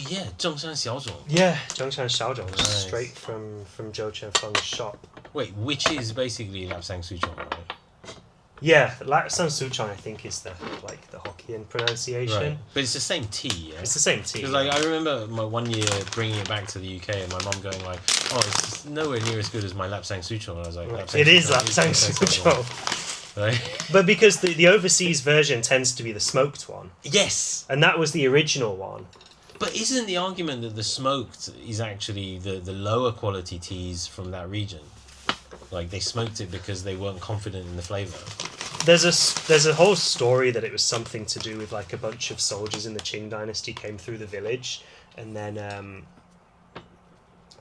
yeah, 正山小种. Yeah, Zhongshan Xiaozhong, Nice. straight from Zhou Qianfeng's shop. Wait, which is basically Lapsang Souchong, right? Yeah, Lapsang Souchong I think is the Hokkien pronunciation. Right. But it's the same tea, yeah? It's the same tea. Because I remember my 1 year bringing it back to the UK and my mum going like, oh, it's nowhere near as good as my Lapsang Souchong. And I was like, Right. It is Lapsang Souchong. Right? But because the overseas version tends to be the smoked one. Yes! And that was the original one. But isn't the argument that the smoked is actually the lower quality teas from that region? Like, they smoked it because they weren't confident in the flavour. There's a whole story that it was something to do with like a bunch of soldiers in the Qing dynasty came through the village, and then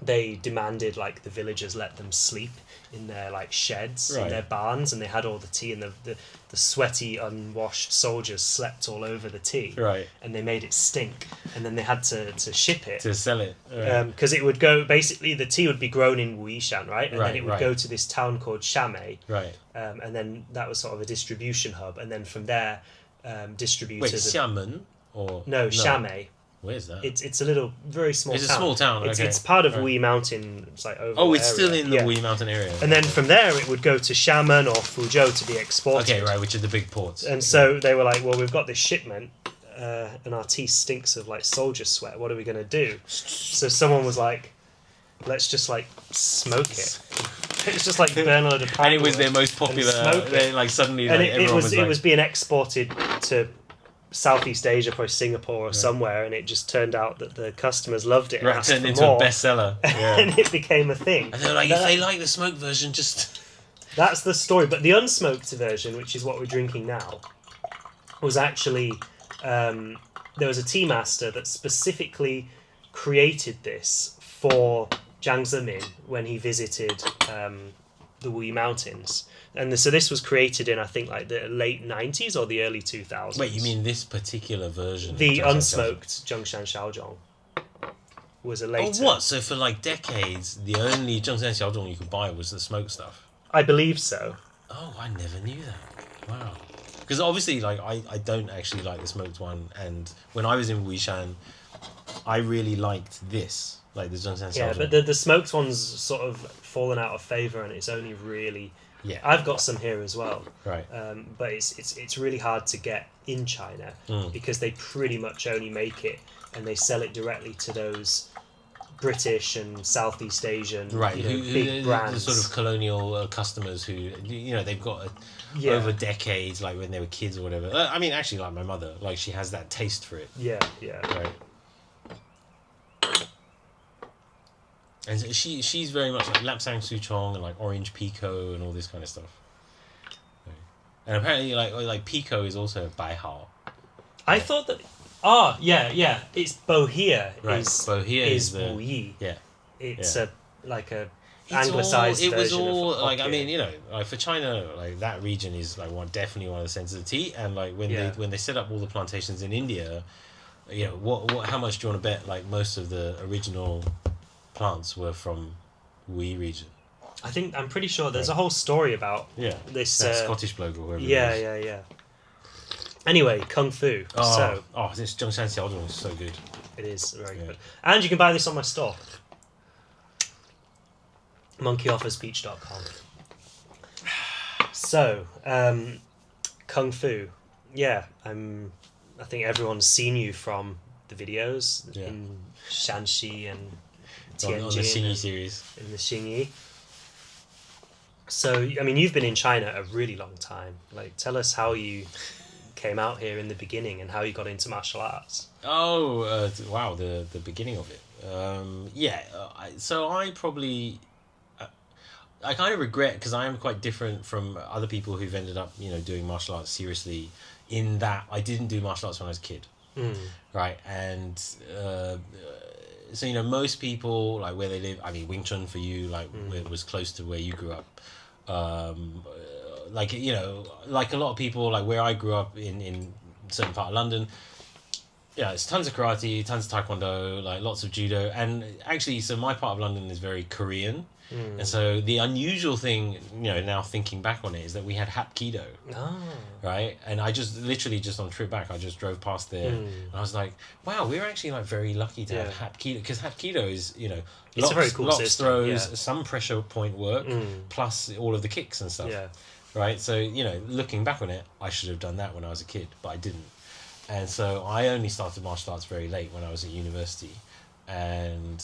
they demanded like the villagers let them sleep in their like sheds, in their barns, and they had all the tea, and the sweaty unwashed soldiers slept all over the tea, Right. and they made it stink, and then they had to ship it To sell it. because it would go, basically the tea would be grown in Wuishan, right, and then it would right. go to this town called Shamei, Right. and then that was sort of a distribution hub, and then from there Wait, distributors Xiamen? Or... no, Shamei. Where's that? It's a little very small It's town. a small town, okay. It's part of Right. Wui Mountain. It's like over. Oh, it's area. still in the Yeah. Wui Mountain area. And then from there, it would go to Xiamen or Fuzhou to be exported. Okay, right, which are the big ports. And so they were like, "Well, we've got this shipment, and our tea stinks of like soldier sweat. What are we gonna do?" So someone was like, "Let's just like smoke it." It's just like burn a load of. And it was their most popular. Like suddenly, and like, everyone was it like, was being exported to Southeast Asia, probably Singapore or somewhere, and it just turned out that the customers loved it. And asked turned for into more, a bestseller. Yeah. and it became a thing. And they're like, if they like the smoked version, just. That's the story. But the unsmoked version, which is what we're drinking now, was actually there was a tea master that specifically created this for Jiang Zemin when he visited the Wui Mountains. And so this was created in, I think, like the late 90s or the early 2000s. Wait, you mean this particular version? The of unsmoked Zhongshan Xiaozhong was a later... Oh, what? So for like decades, the only Zhongshan Xiaozhong you could buy was the smoked stuff? I believe so. Oh, I never knew that. Wow. Because obviously, like, I don't actually like the smoked one. And when I was in Wuishan, I really liked this. Like the Zhongshan Xiaozhong. Yeah, but the smoked one's sort of fallen out of favour, and it's only really... Yeah. I've got some here as well. Right. But it's really hard to get in China because they pretty much only make it and they sell it directly to those British and Southeast Asian big brands. The sort of colonial customers who, they've got over decades, like when they were kids or whatever. I mean, actually, like my mother, like she has that taste for it. Yeah. Right. And she's very much like Lapsang Souchong and like Orange Pico and all this kind of stuff. And apparently, like Pico is also Baihao. I thought that. Oh, yeah. It's Bohea. Right. Bohea is the Wuyi. Yeah. It's a anglicized it was version all of like Hokkien. I mean, like for China, like that region is like definitely one of the centers of tea. And like when they set up all the plantations in India, what how much do you want to bet? Like most of the original plants were from Wui region. I'm pretty sure there's a whole story about this that Scottish bloke or whoever. Yeah. Anyway, Kung Fu. This Zhongshan Xiaozhong is so good. It is very good. And you can buy this on my store. monkeyofferspeech.com. So, Kung Fu. Yeah, I think everyone's seen you from the videos in Shanxi and Tianjin. On the Xingyi series. In the Xingyi. So, I mean, you've been in China a really long time. Like, tell us how you came out here in the beginning and how you got into martial arts. Oh, wow, the beginning of it. So I probably... I kind of regret, because I am quite different from other people who've ended up, doing martial arts seriously, in that I didn't do martial arts when I was a kid. Right? And... so, most people, like, where they live... I mean, Wing Chun for you, like, where it was close to where you grew up. Like a lot of people, like where I grew up in a certain part of London, yeah, it's tons of karate, tons of taekwondo, like lots of judo, and actually, so my part of London is very Korean, and so the unusual thing, now thinking back on it, is that we had hapkido, Ah. right? And I just literally just on trip back, I just drove past there, and I was like, wow, we're actually like very lucky to have Yeah. hapkido, because hapkido is It's a very cool lots system, throws, yeah. some pressure point work, plus all of the kicks and stuff. Yeah. Right, so looking back on it, I should have done that when I was a kid, but I didn't. And so I only started martial arts very late when I was at university, and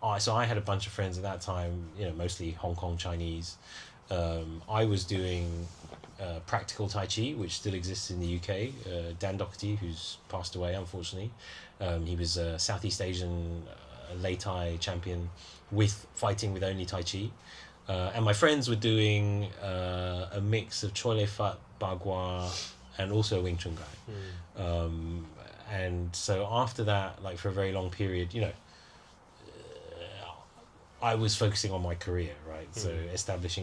I had a bunch of friends at that time, mostly Hong Kong Chinese. I was doing practical Tai Chi, which still exists in the UK. Dan Doherty, who's passed away unfortunately, he was a Southeast Asian Lei Tai champion with fighting with only Tai Chi. And my friends were doing a mix of Choi Lei Fat, Bagua, and also Wing Chun Gai. And so after that, like for a very long period, I was focusing on my career, right? So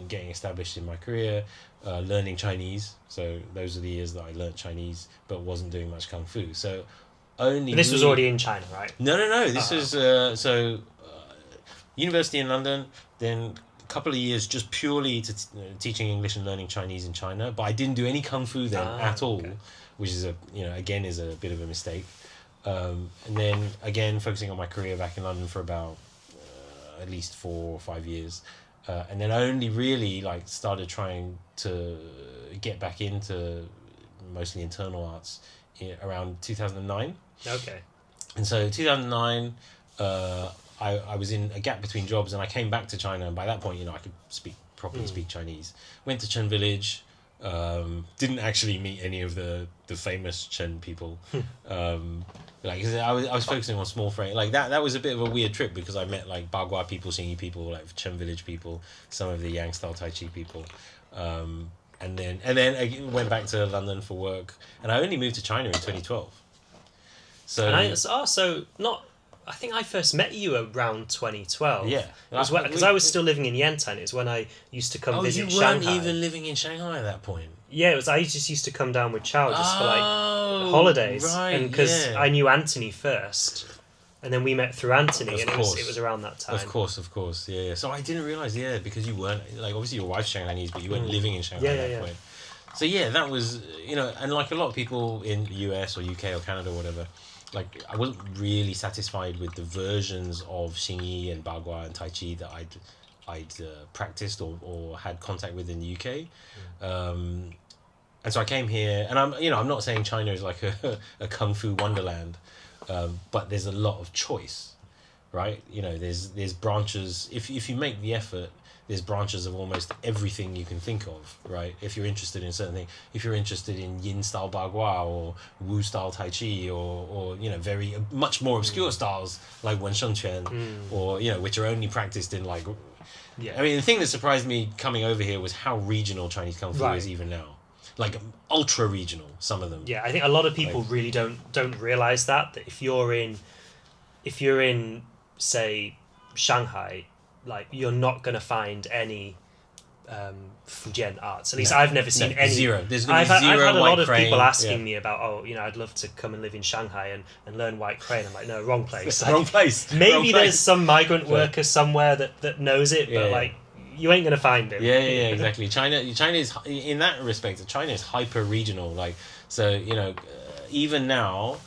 getting established in my career, learning Chinese. So those are the years that I learnt Chinese, but wasn't doing much Kung Fu. So only... And this was already in China, right? No. This was... university in London, then couple of years just purely to teaching English and learning Chinese in China, but I didn't do any Kung Fu then at all, okay. which is again is a bit of a mistake. And then again focusing on my career back in London for about at least 4 or 5 years, and then I only really like started trying to get back into mostly internal arts around 2009. Okay. And so 2009, I was in a gap between jobs, and I came back to China, and by that point, I could properly speak Chinese. Went to Chen Village, didn't actually meet any of the famous Chen people. Like I was focusing on small frame, like that was a bit of a weird trip, because I met like Bagua people, Xingyi people, like Chen Village people, some of the Yang style Tai Chi people. And then I went back to London for work, and I only moved to China in 2012. So I think I first met you around 2012. Yeah, because I was still living in Yantai. It's when I used to come visit you weren't Shanghai. even living in Shanghai at that point. Yeah, I just used to come down with Chow just for like holidays, right, and because yeah. I knew Anthony first, and then we met through Anthony, Of and course. it was around that time. Of course, yeah. So I didn't realize, because you weren't like, obviously your wife's Shanghainese, but you weren't living in Shanghai at that point. So that was and like a lot of people in US or UK or Canada or whatever, like I wasn't really satisfied with the versions of Xingyi and Bagua and Tai Chi that I'd practiced or had contact with in the UK. And so I came here, and I'm not saying China is like a Kung Fu wonderland, but there's a lot of choice, right? There's branches. If you make the effort, there's branches of almost everything you can think of, right? If you're interested in certain things, if you're interested in Yin style Bagua or Wu style Tai Chi, or very much more obscure styles like Wen Sheng Quan, or which are only practiced in like. Yeah. I mean, the thing that surprised me coming over here was how regional Chinese Kung Fu is even now. Like ultra regional, some of them. Yeah, I think a lot of people really don't realize that if you're in say Shanghai, like you're not going to find any Fujian arts. At least I've never seen any. Zero. There's going I've to be zero had a lot white of crane. people asking me about, I'd love to come and live in Shanghai and learn white crane. I'm like, no, wrong place. Like, Wrong place. Maybe Wrong there's place. some migrant worker somewhere that knows it, but like you ain't gonna find him. Yeah, exactly. China is in that respect. China is hyper regional. Like so, even now,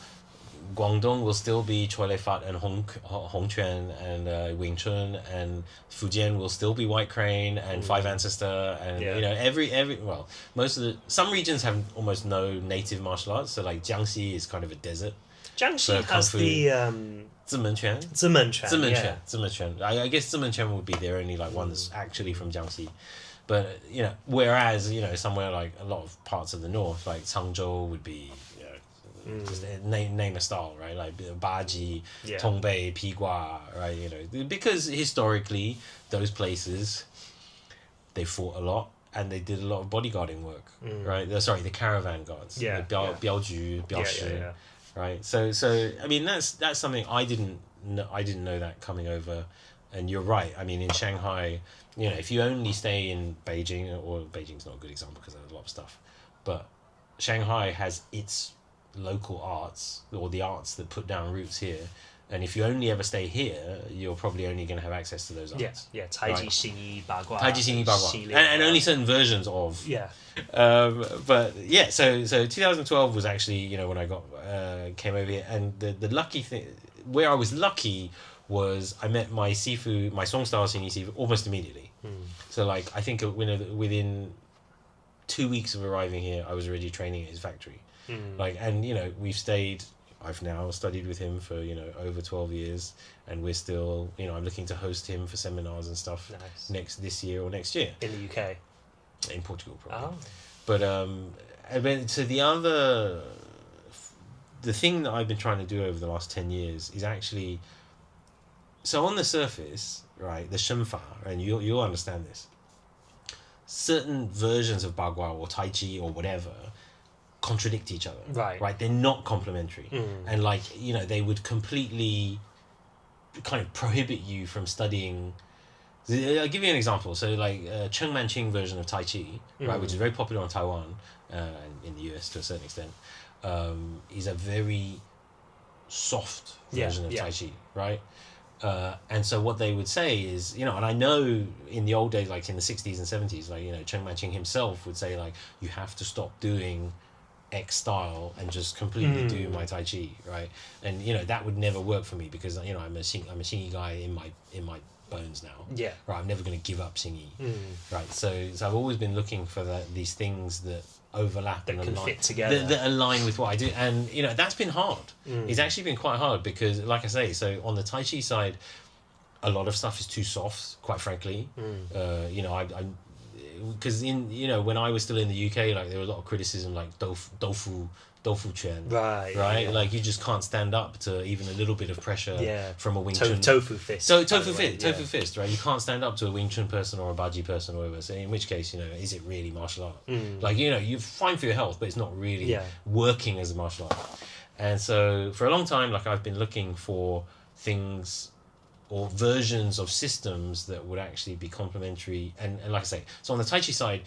Guangdong will still be Choi Lei Fat and Hongquan and Wing Chun, and Fujian will still be White Crane and Five Ancestor, and every most of some regions have almost no native martial arts. So like Jiangxi is kind of a desert. Jiangxi has the Zimenquan. Zimenquan. I guess Zimenquan would be their only like one that's actually from Jiangxi. But whereas somewhere like a lot of parts of the north, like Changzhou would be just name a style, right? Like Baji, Tongbei, Pigua, right? Because historically those places they fought a lot and they did a lot of bodyguarding work, right? Sorry, the caravan guards, Biaoju, Biaoshi. Right, so I mean that's something I didn't know that coming over, and you're right. I mean in Shanghai, if you only stay in Beijing, or Beijing's not a good example because there's a lot of stuff, but Shanghai has its local arts or the arts that put down roots here. And if you only ever stay here, you're probably only going to have access to those arts. Yeah, 太极、形意、八卦、太极、形意、八卦, 系列 and only certain versions of. Yeah. But yeah, so 2012 was actually, you know, when I got came over here, and the lucky thing, where I was lucky was I met my sifu, my Songstyle Xingyi sifu, almost immediately. So like I think within 2 weeks of arriving here, I was already training at his factory. Like, and you know, I've now studied with him for, you know, over 12 years, and we're still, you know, I'm looking to host him for seminars and stuff this year or next year. In the UK? In Portugal, probably. Oh. But and then, so the thing that I've been trying to do over the last 10 years is actually, so on the surface, right, the Shenfa, and you'll understand this, certain versions of Bagua or Tai Chi or whatever contradict each other. Right? They're not complementary. And like, you know, they would completely kind of prohibit you from studying. I'll give you an example. So like Cheng Manqing version of Tai Chi, right, which is very popular in Taiwan and in the US to a certain extent, is a very soft version of Tai Chi, right? And so what they would say is, you know, and I know in the old days, like in the 60s and 70s, like, you know, Cheng Manqing himself would say, like, you have to stop doing X style and just completely do my Tai Chi, right? And, you know, that would never work for me because, you know, I'm a Xingyi guy in my bones now. Yeah. Right, I'm never going to give up Xingyi. Right, so I've always been looking for these things that overlap that and can align, fit together, that align with what I do, and you know that's been hard. It's actually been quite hard because, like I say, so on the Tai Chi side, a lot of stuff is too soft, quite frankly. You know, I because in, you know, when I was still in the UK, like there was a lot of criticism, like tofu Chuan, right? Like you just can't stand up to even a little bit of pressure from a Wing Chun. Tofu fist. Tofu fist, right? You can't stand up to a Wing Chun person or a Baji person or whatever. So in which case, you know, is it really martial art? Like, you know, you're fine for your health, but it's not really working as a martial art. And so for a long time, like I've been looking for things or versions of systems that would actually be complementary. And like I say, so on the Tai Chi side,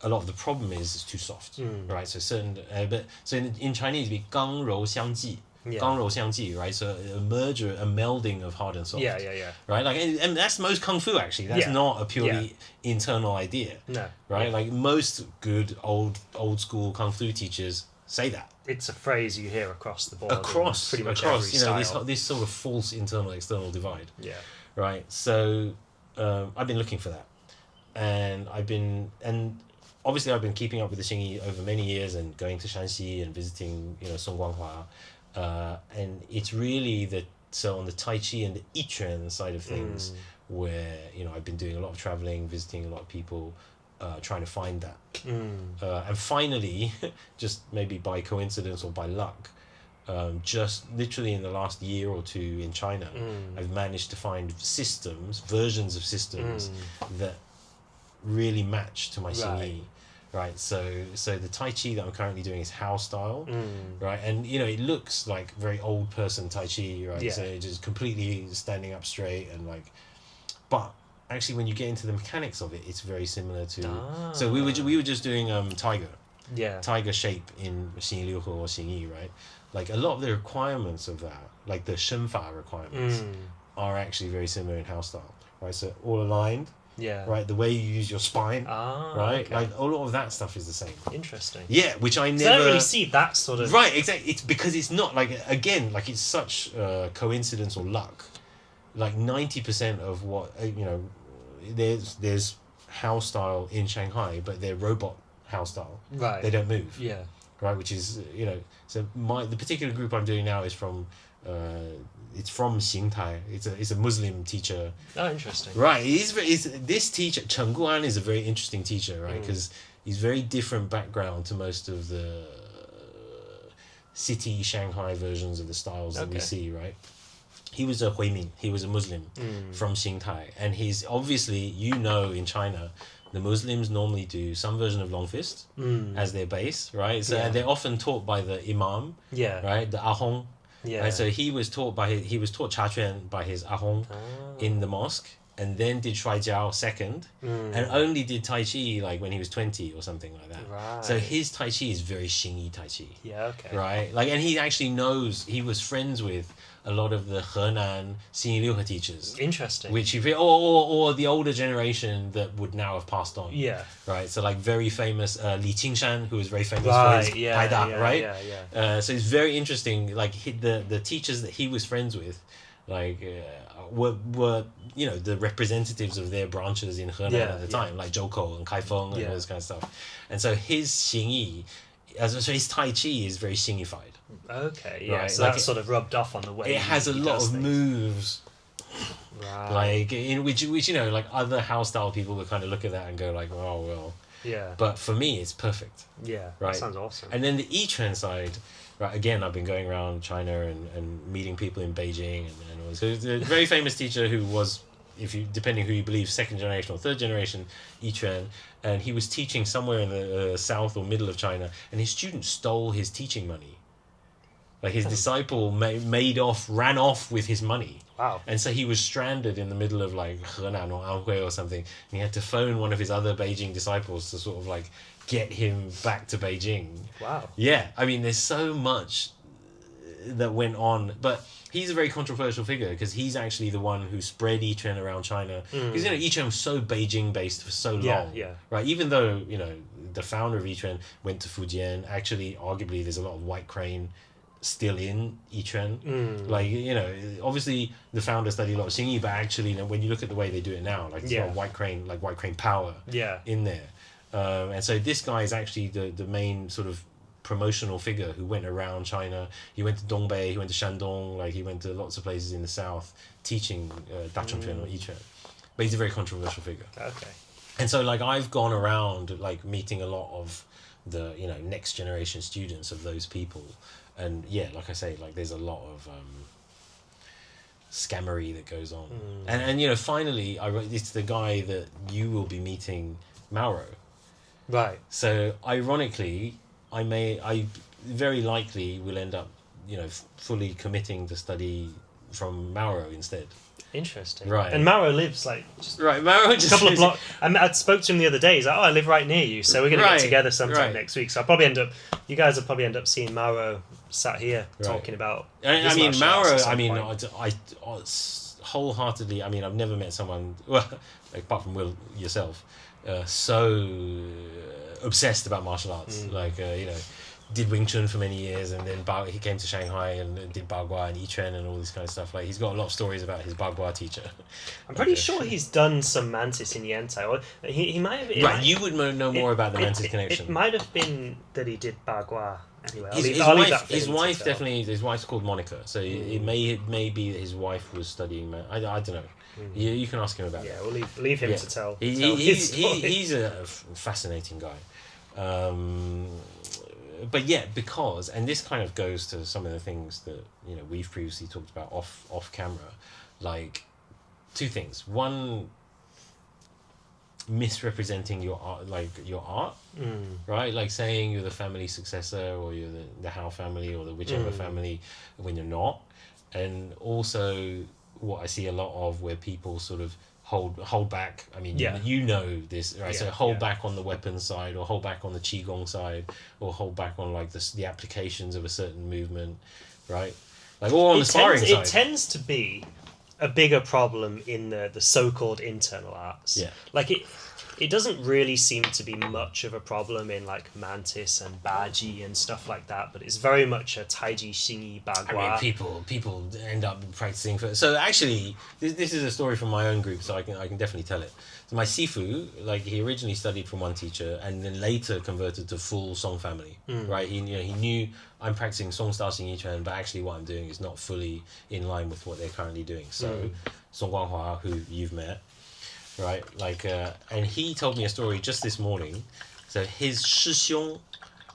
a lot of the problem is it's too soft, right? So certain, but so in Chinese, it'd be 刚柔相济, 刚柔相济, right? So a merger, a melding of hard and soft. Right? Like, and that's most kung fu actually. That's not a purely internal idea. No. Right? Like most good old school kung fu teachers say that. It's a phrase you hear across the board. Pretty much every style. You know, this sort of false internal-external divide. Yeah. Right? So I've been looking for that. And obviously I've been keeping up with the Xingyi over many years and going to Shanxi and visiting, you know, Song Guanghua. And it's really so on the Tai Chi and the Yiquan side of things where, you know, I've been doing a lot of traveling, visiting a lot of people, trying to find that. And finally, just maybe by coincidence or by luck, just literally in the last year or two in China, I've managed to find versions of systems that really match to my Xingyi. Right, so the Tai Chi that I'm currently doing is Hao style, right, and you know it looks like very old person Tai Chi, right, so it's just completely standing up straight and like, but actually when you get into the mechanics of it, it's very similar to. So we were just doing tiger shape in Xingyi Liu He or Xingyi, right, like a lot of the requirements of that, like the Shenfa requirements, are actually very similar in Hao style, right, so all aligned. Right, the way you use your spine, right? Okay. Like a lot of that stuff is the same. Interesting. Yeah, which I never. I don't really see that sort of. Right, exactly. It's because it's not like, again, like it's such coincidence or luck. Like 90% of what you know, there's house style in Shanghai, but they're robot house style. Right. They don't move. Yeah. Right, which is, you know, so the particular group I'm doing now is from. It's from Xingtai. It's a Muslim teacher. Oh, interesting. Right. This teacher, Chen Guan, is a very interesting teacher, right? Because he's very different background to most of the city Shanghai versions of the styles that we see, right? He was a Huimin. He was a Muslim from Xingtai. And he's obviously, you know, in China, the Muslims normally do some version of long fist as their base, right? So they're often taught by the imam, right? The ahong. Yeah. Right, so he was taught Cha Chuan by his ahong in the mosque, and then did Shuai Jiao second, and only did Tai Chi like when he was 20 or something like that. Right. So his Tai Chi is very Xingyi Tai Chi. Yeah, okay. Right? Like, and he actually knows, he was friends with a lot of the Henan Xingyi Liuhe teachers. Interesting. Which or the older generation that would now have passed on. Yeah. Right. So like very famous Li Qingshan, who was very famous Right, for his yeah, Paida, yeah, right? yeah. So it's very interesting. Like the teachers that he was friends with, like were you know the representatives of their branches in Henan at the time, like Zhoukou and Kaifeng and all this kind of stuff. And so his Xingyi, so his Tai Chi is very Xingyified. Okay, yeah. Right, So like that's sort of rubbed off on the way. It has a lot of things. moves. Right. Like in which you know, like other house style people would kind of look at that and go like, oh well. Yeah. But for me, it's perfect. Yeah. Right. That sounds awesome. And then the Yichuan side, right? Again, I've been going around China and meeting people in Beijing and all this. So there's a very famous teacher who was, if you depending who you believe, second generation or third generation Yichuan, and he was teaching somewhere in the south or middle of China, and his students stole his teaching money. Like his disciple ran off with his money. Wow. And so he was stranded in the middle of like Henan or Anhui or something. And he had to phone one of his other Beijing disciples to sort of like get him back to Beijing. Wow. Yeah. I mean, there's so much that went on. But he's a very controversial figure because he's actually the one who spread Yichuan around China. Because, you know, Yichuan was so Beijing based for so long. Yeah. Right. Even though, you know, the founder of Yichuan went to Fujian, actually, arguably, there's a lot of white crane still in Yichuan. Like, you know, obviously the founder studied a lot of Xingyi, but actually, you know, when you look at the way they do it now, like it's got white crane power in there. And so this guy is actually the main sort of promotional figure who went around China. He went to Dongbei, he went to Shandong, like he went to lots of places in the south teaching Dachongquan or Yichuan. But he's a very controversial figure. Okay. And so like I've gone around like meeting a lot of the, you know, next generation students of those people. And yeah, like I say, like there's a lot of scammery that goes on. And you know, finally, it's the guy that you will be meeting, Mauro. Right. So ironically, I very likely will end up, you know, fully committing to study from Mauro instead. Interesting. Right. And Mauro lives like just Mauro just a couple of blocks. I spoke to him the other day. He's like, "Oh, I live right near you, so we're gonna get together sometime next week." So I'll probably you guys will probably end up seeing Mauro sat here talking about. I mean, Mauro. I mean, I wholeheartedly. I mean, I've never met someone, well, apart from Will yourself, so obsessed about martial arts. Like, you know, did Wing Chun for many years, and then he came to Shanghai and did Bagua and Yichuan and all this kind of stuff. Like, he's got a lot of stories about his Bagua teacher. I'm pretty sure he's done some Mantis in Yantai. Or he might have. Right, you would know more about the Mantis connection. It might have been that he did Bagua. Anyway, his wife definitely. His wife's called Monica, so it may be that his wife was studying. I don't know. You can ask him about that. Yeah, we'll leave him to tell. He's a fascinating guy. But yeah, because, and this kind of goes to some of the things that, you know, we've previously talked about off camera, like two things. One, misrepresenting your art, right? Like saying you're the family successor or you're the Hao family or the whichever family when you're not. And also what I see a lot of where people sort of hold back. I mean, you know this, right? So hold back on the weapons side, or hold back on the qigong side, or hold back on like the applications of a certain movement, right? Like, or on the sparring side. It tends to be a bigger problem in the so-called internal arts. Yeah. Like it doesn't really seem to be much of a problem in like Mantis and Baji and stuff like that, but it's very much a Taiji Xingyi Bagua. I mean, people end up practicing for. So actually, this is a story from my own group, so I can definitely tell it. So my Sifu, like, he originally studied from one teacher and then later converted to full Song family, right? He knew I'm practicing Song style Xingyi Chuan, but actually what I'm doing is not fully in line with what they're currently doing. So Song Guanghua, who you've met, right? Like, and he told me a story just this morning. So his Shixiong,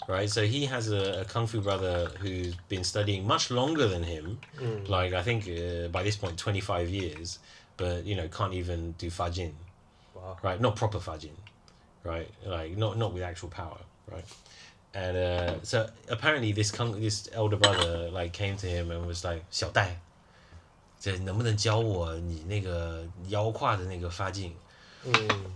right? So he has a kung fu brother who's been studying much longer than him. Like, I think by this point 25 years, but you know, can't even do Fajin. Wow. Right? Not proper Fajin, right? Like not with actual power, right? And so apparently this elder brother like came to him and was like, 小戴,这能不能教我你那个腰胯的那个发劲？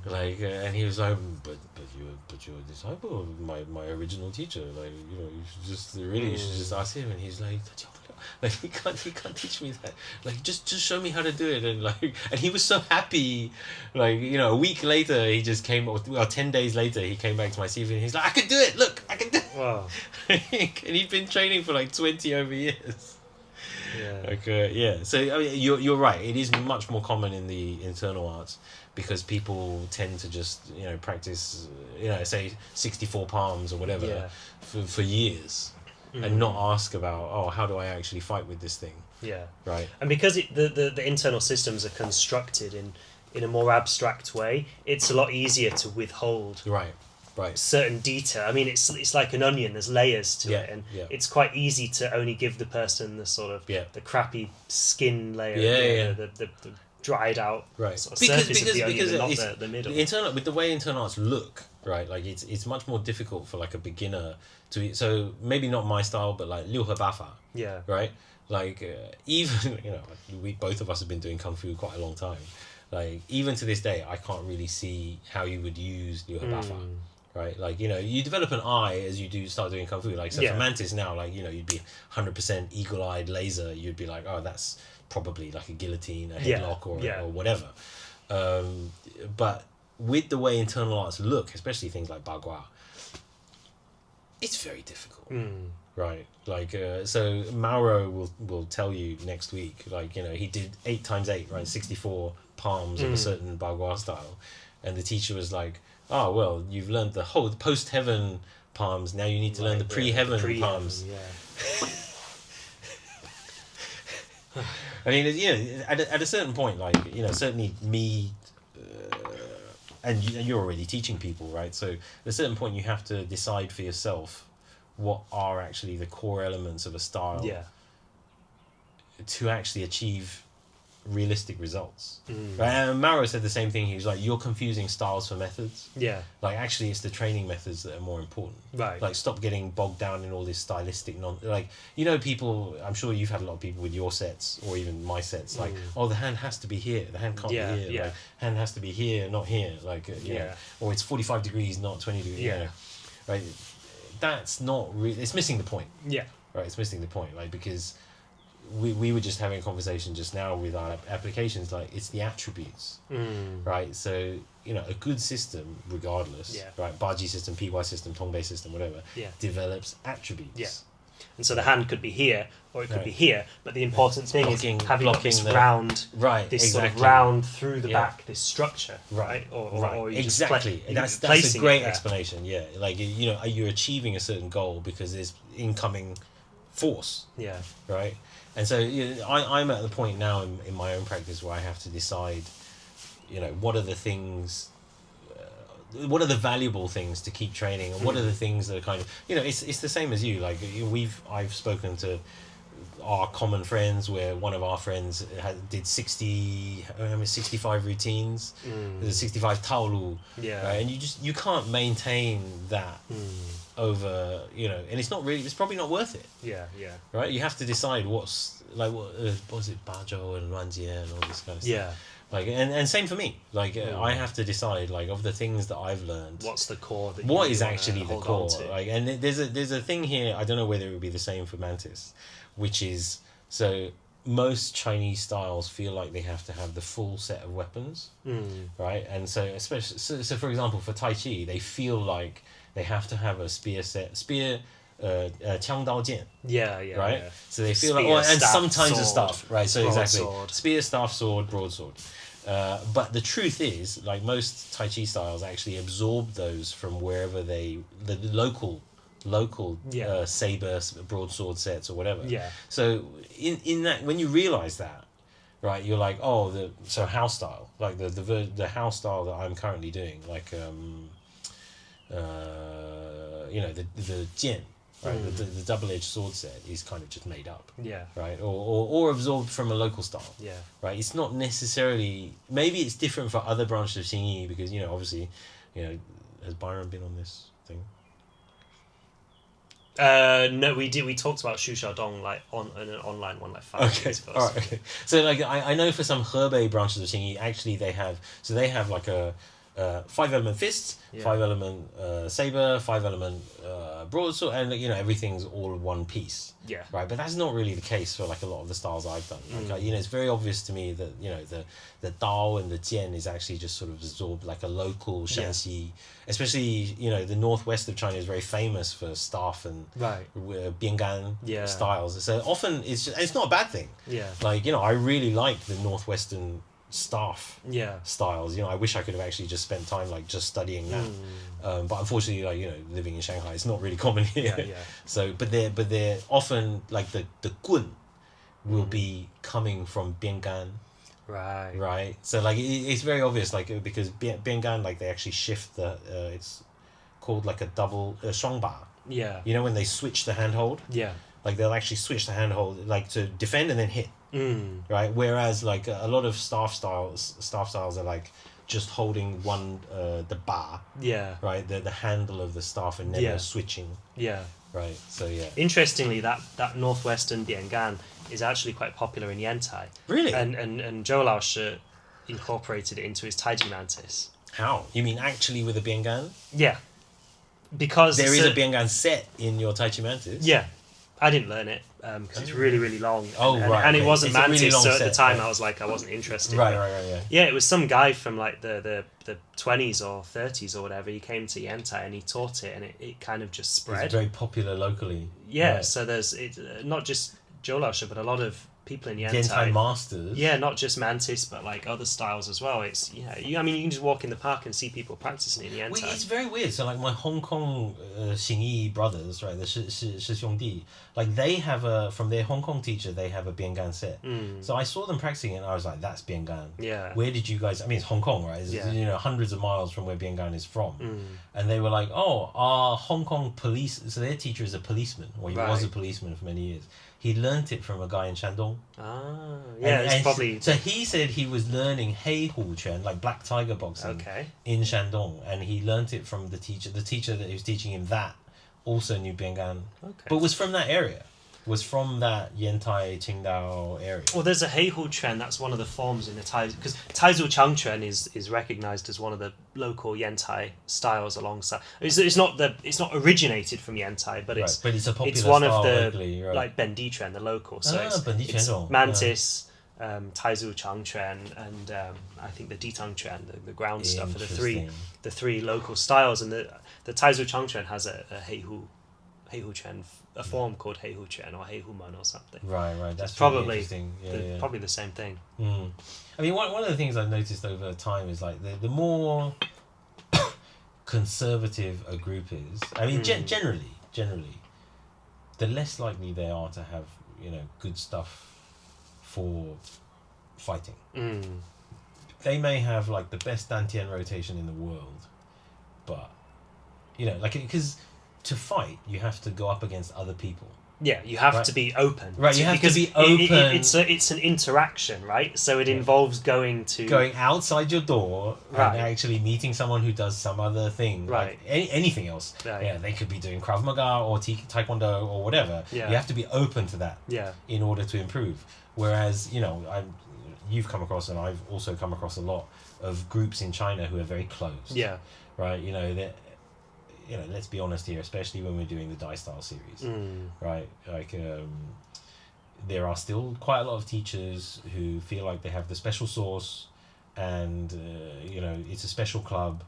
Like, and he was like, but you're a disciple of my original teacher. Like, you should just really, you should just ask him. And he's like, 他教不了. Like, he can't teach me that. Like, just show me how to do it. And like, and he was so happy. Like, a week later, he just came. Well, 10 days later, he came back to my CV and he's like, I can do it. Look, I can do it. Wow. And he'd been training for like 20 over years. Yeah. Like, yeah. So I mean, you're right. It is much more common in the internal arts because people tend to just practice say 64 palms or whatever Yeah. for years and not ask about how do I actually fight with this thing. Yeah. Right. And because the internal systems are constructed in a more abstract way, it's a lot easier to withhold Right. certain detail. I mean, it's like an onion. There's layers to it, and it's quite easy to only give the person the sort of the crappy skin layer, the dried out sort of surface of the onion, and not the middle. With the way internal arts look, right? Like it's much more difficult for like a beginner to. So maybe not my style, but like 六合八法. Yeah. Right. Like even we both of us have been doing kung fu quite a long time. Like even to this day, I can't really see how you would use 六合八法. Right, like you develop an eye as you start doing kung fu. Like so for Mantis now, like you'd be 100% eagle-eyed laser. You'd be like, oh, that's probably like a guillotine, a headlock, or whatever. But with the way internal arts look, especially things like bagua, it's very difficult. Right, like so Mauro will tell you next week. Like he did 8x8, right, 64 palms of a certain bagua style, and the teacher was like, oh, well, you've learned the whole post-heaven palms. Now you need to learn the pre-heaven palms. I mean, at a certain point, like, certainly me, and you're already teaching people, right? So at a certain point, you have to decide for yourself what are actually the core elements of a style to actually achieve realistic results. Right? And Maro said the same thing. He was like, you're confusing styles for methods. Yeah. Like actually it's the training methods that are more important. Right. Like stop getting bogged down in all this stylistic people, I'm sure you've had a lot of people with your sets or even my sets, like, oh, the hand has to be here, the hand can't be here. Yeah. Like, hand has to be here, not here. Like you know, or it's 45 degrees, not 20 degrees. Yeah. Right. That's not really, it's missing the point. Yeah. Right, it's missing the point. Like because we were just having a conversation just now with our applications, like it's the attributes, right? So a good system, regardless, right? Baji system, PY system, Tongbei system, whatever, develops attributes. Yeah. And so the hand could be here or it could be here, but the important thing is having this round, sort of round through the back, this structure, right? Or you exactly. Just that's a great explanation. Yeah, like you're achieving a certain goal because there's incoming force. Yeah. Right. And so I'm at the point now in my own practice where I have to decide, what are the things, what are the valuable things to keep training, and what are the things that are kind of, it's the same as you. Like I've spoken to our common friends where one of our friends did 65 routines, there's 65 taolu, right? And you can't maintain that over, and it's probably not worth it. Right, you have to decide what's like what was it, Bajo and Ranjie and all this kind of stuff. Like and same for me. Like I have to decide, like, of the things that I've learned, what's the core that what is actually the core. Like, and there's a thing here. I don't know whether it would be the same for Mantis, which is, so most Chinese styles feel like they have to have the full set of weapons, right? And so especially so for example for Tai Chi, they feel like they have to have a spear set, 枪刀剑, right? So they feel spear, like, and staff, sometimes sword, a staff, right? So exactly, broadsword. Spear, staff, sword, broadsword. But the truth is, like, most Tai Chi styles actually absorb those from wherever the local saber, broadsword sets or whatever. So in that, when you realize that, right, you're like, oh, so house style, like the house style that I'm currently doing, like the jian, right, the double-edged sword set is kind of just made up, right, or absorbed from a local style, right. It's not necessarily, maybe it's different for other branches of Xingyi because obviously, has Byron been on this thing? No, we did. We talked about Shu Xiaodong like on an online one like 5 years ago. All right. Okay. So like I know for some Hebei branches of Xingyi, actually they have like a 5 element fists, Yeah. 5 element saber, 5 element broadsword, and you know everything's all one piece. Yeah. Right, but that's not really the case for like a lot of the styles I've done. Like, you know, it's very obvious to me that you know the Dao and the Jian is actually just sort of absorbed like a local Shanxi, especially you know the northwest of China is very famous for staff and Right. biangan Yeah. styles. So often it's not a bad thing. Yeah. Like you know, I really like the northwestern staff Yeah. styles. You know, I wish I could have actually just spent time like just studying that. But unfortunately, like you know, living in Shanghai, it's not really common here. Yeah. Yeah. So, but they're often like the gun will be coming from biangan, Right. right? So like it's very obvious, like because biangan like they actually shift the it's called like a double shongba. Yeah. You know when they switch the handhold, Yeah. like they'll actually switch the handhold like to defend and then hit. Right, whereas like a lot of staff styles are like just holding one the bar, Yeah. right, the handle of the staff and never Yeah. switching, Yeah. right. So yeah, Interestingly, that northwestern Diangan is actually quite popular in Yantai. really. And Zhou Laoshi incorporated it into his Taiji Mantis. How you mean actually with a biangan? Yeah. Because There is a biangan set in your Tai Chi Mantis. Yeah. I didn't learn it because it's really, really long. Oh, and, right, And it okay. wasn't It's a really Mantis, long so at the set, time right. I was like, I wasn't interested. Right, but- right, right, yeah. Yeah, it was some guy from like the 20s or 30s or whatever. He came to Yantai and he taught it, and it kind of just spread. It's very popular locally. Yeah, Right. so there's not just Zhou Laoshi, but a lot of people in Yantai Yantai. masters. Yeah, not just Mantis, but like other styles as well. It's I mean, you can just walk in the park and see people practicing in Well, Yantai. it's very weird. So, like my Hong Kong Xingyi brothers, right, the Shi Xiongdi, like they have from their Hong Kong teacher, they have a biangan set. So I saw them practicing it, and I was like, "That's biangan." Yeah. Where did you guys? I mean, it's Hong Kong, right? It's, Yeah. you know, hundreds of miles from where biangan is from. And they were like, "Oh, our Hong Kong police." So their teacher is a policeman, or he was a Right. policeman for many years. He learnt it from a guy in Shandong. Ah, yeah, it's And probably so he said he was learning Hei Hu Quan, like black tiger boxing, okay. in Shandong, and he learnt it from the teacher. The teacher that was teaching him that also knew biangan, Okay. but was from that area, was from that Yantai Qingdao area. Well, there's a Heihu Quan. That's one of the forms in the Tai, because Taizu Chang Quan is recognized as one of the local Yantai styles. Alongside, it's not originated from Yantai, but it's Right, but it's a popular it's one style of the locally, right? like Bendi Quan, the local. So it's, Bendi it's Quan, Mantis, Taizu Chang Quan, and I think the Ditang Quan, the ground stuff, are Interesting. the three local styles. And the Taizu Chang Quan has a Heihu Quan, a form called Heihu Quan or Heihu Mon or something. Right. That's Probably really interesting. Yeah. Probably the same thing. I mean, one of the things I've noticed over time is like the more conservative a group is. I mean, generally, the less likely they are to have good stuff for fighting. They may have like the best Dantian rotation in the world, but like because to fight you have to go up against other people. Yeah, you have Right. to be open. Right, you have to because be open. It's an interaction, right? So it involves going Outside your door Right. and actually meeting someone who does some other thing, Right. Like anything else. Right. Yeah, they could be doing Krav Maga or Taekwondo or whatever. Yeah. You have to be open to that Yeah. in order to improve. Whereas you've come across, and I've also come across a lot of groups in China who are very closed. Yeah. Right. Let's be honest here, especially when we're doing the Die Style series. Right. Like there are still quite a lot of teachers who feel like they have the special sauce, and it's a special club,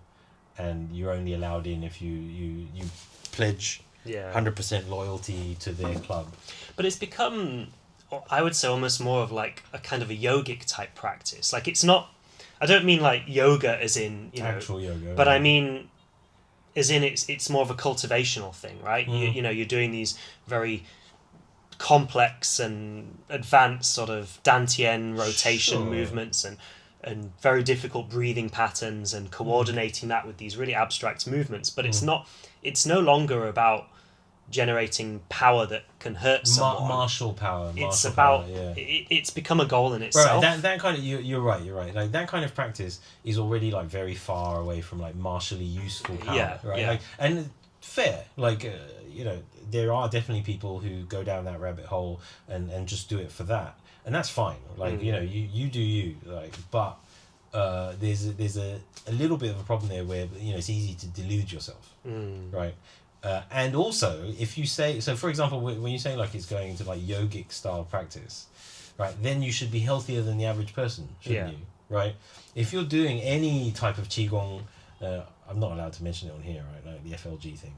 and you're only allowed in if you pledge Yeah. 100% loyalty to their club. But it's become, I would say, almost more of like a kind of a yogic type practice. Like it's not. I don't mean like yoga as in Actual yoga. but I mean, as in it's more of a cultivational thing, right? You're doing these very complex and advanced sort of Dantian rotation Sure. movements and very difficult breathing patterns and coordinating that with these really abstract movements. But it's no longer about generating power that can hurt someone. Martial power. It's martial about power, yeah. it's become a goal in itself. Right, that kind of you're right. Like that kind of practice is already like very far away from like martially useful power, Yeah, right? yeah. Like, and fair. Like there are definitely people who go down that rabbit hole and just do it for that, and that's fine. Like you do you, like, but there's a little bit of a problem there where it's easy to delude yourself, right? And also, if you say so, for example, when you say like it's going into like yogic style practice, right? Then you should be healthier than the average person, shouldn't you? Right? If you're doing any type of qigong, I'm not allowed to mention it on here, right? Like the FLG thing.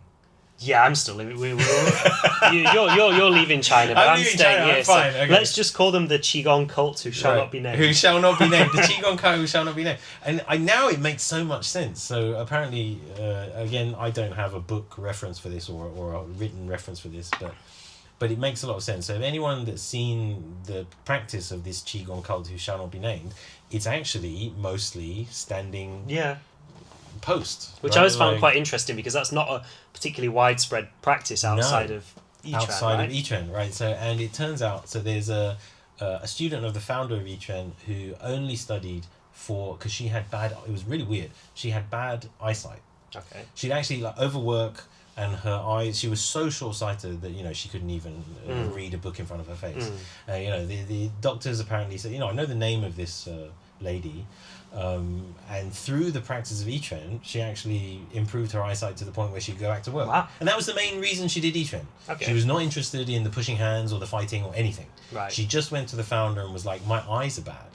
Yeah, I'm still living. You're leaving China, but I'm staying China, here. I'm fine, so okay. Let's just call them the Qigong cult who shall not be named. Who shall not be named. The Qigong cult who shall not be named. And now it makes so much sense. So apparently, again, I don't have a book reference for this or a written reference for this, but it makes a lot of sense. So if anyone that's seen the practice of this Qigong cult who shall not be named, it's actually mostly standing post. Which right? I always found quite interesting because that's not a particularly widespread practice outside of Yichuan, outside right? of Yichuan, right? So, and it turns out, so there's a student of the founder of Yichuan who only studied because she had it was really weird. She had bad eyesight. Okay. She'd actually like overwork, and her eyes, she was so short-sighted that she couldn't even read a book in front of her face. The doctors apparently said, I know the name of this lady, and through the practice of Yichuan, she actually improved her eyesight to the point where she'd go back to work. Wow. And that was the main reason she did Yichuan. Okay. She was not interested in the pushing hands or the fighting or anything. Right. She just went to the founder and was like, my eyes are bad.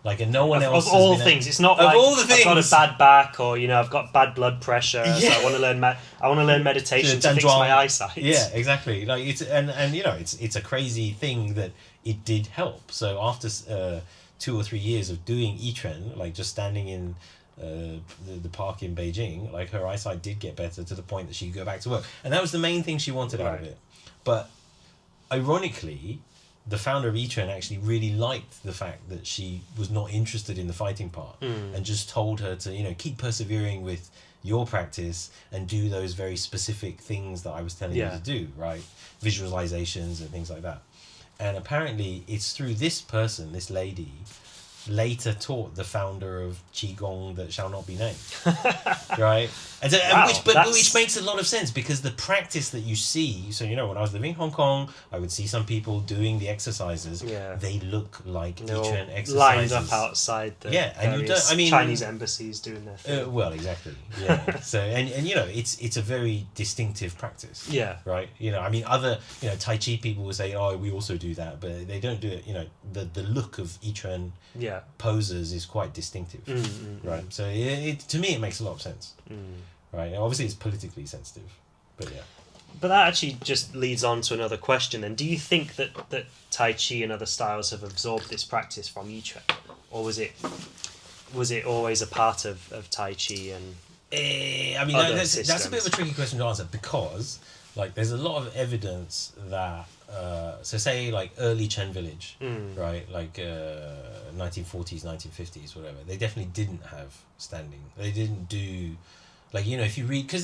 Like, and no one else of all things, it's not like all the I've got a things. bad back or I've got bad blood pressure, so I want to learn meditation to fix my eyesight. Yeah, exactly. Like it's it's a crazy thing that it did help. So after 2 or 3 years of doing Yichuan, like just standing in the park in Beijing, like her eyesight did get better to the point that she could go back to work, and that was the main thing she wanted out of it. But ironically, the founder of Yichuan actually really liked the fact that she was not interested in the fighting part and just told her to, keep persevering with your practice and do those very specific things that I was telling you to do, right? Visualizations and things like that. And apparently it's through this person, this lady, later taught the founder of Qigong that shall not be named. Right? And so, which makes a lot of sense because the practice that you see, so when I was living in Hong Kong, I would see some people doing the exercises. Yeah. They look like Yichuan exercises. Lined up outside the and Chinese embassies doing their thing. Well, exactly. Yeah. So and it's a very distinctive practice. Yeah. Right? Other Tai Chi people will say, oh, we also do that, but they don't do it. The look of Yichuan poses is quite distinctive. Right? So to me it makes a lot of sense. Right? And obviously it's politically sensitive, but yeah. But that actually just leads on to another question then. Do you think that Tai Chi and other styles have absorbed this practice from Yichuan? Or was it always a part of Tai Chi and that's a bit of a tricky question to answer because there's a lot of evidence that so say like early Chen village, right? Like 1940s, 1950s, whatever. They definitely didn't have standing. They didn't do if you read because